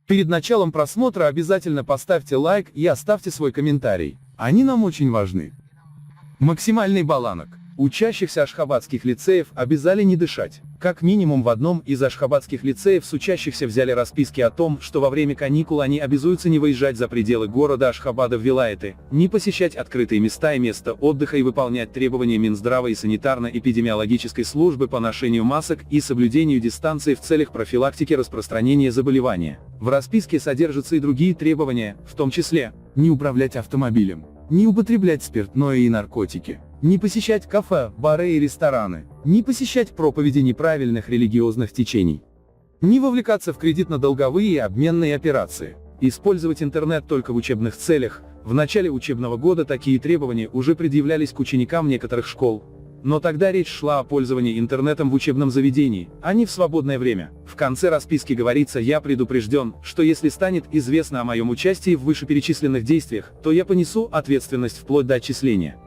Перед началом просмотра обязательно поставьте лайк и оставьте свой комментарий. Они нам очень важны. Максимальный баланок. Учащихся ашхабадских лицеев обязали не дышать. Как минимум в одном из ашхабадских лицеев с учащихся взяли расписки о том, что во время каникул они обязуются не выезжать за пределы города Ашхабада в вилаяты, не посещать открытые места и места отдыха и выполнять требования Минздрава и санитарно-эпидемиологической службы по ношению масок и соблюдению дистанции в целях профилактики распространения заболевания. В расписке содержатся и другие требования, в том числе, не управлять автомобилем, не употреблять спиртное и наркотики, не посещать кафе, бары и рестораны, не посещать проповеди неправильных религиозных течений, не вовлекаться в кредитно-долговые и обменные операции, использовать интернет только в учебных целях. В начале учебного года такие требования уже предъявлялись к ученикам некоторых школ, но тогда речь шла о пользовании интернетом в учебном заведении, а не в свободное время. В конце расписки говорится: «Я предупрежден, что если станет известно о моем участии в вышеперечисленных действиях, то я понесу ответственность вплоть до отчисления».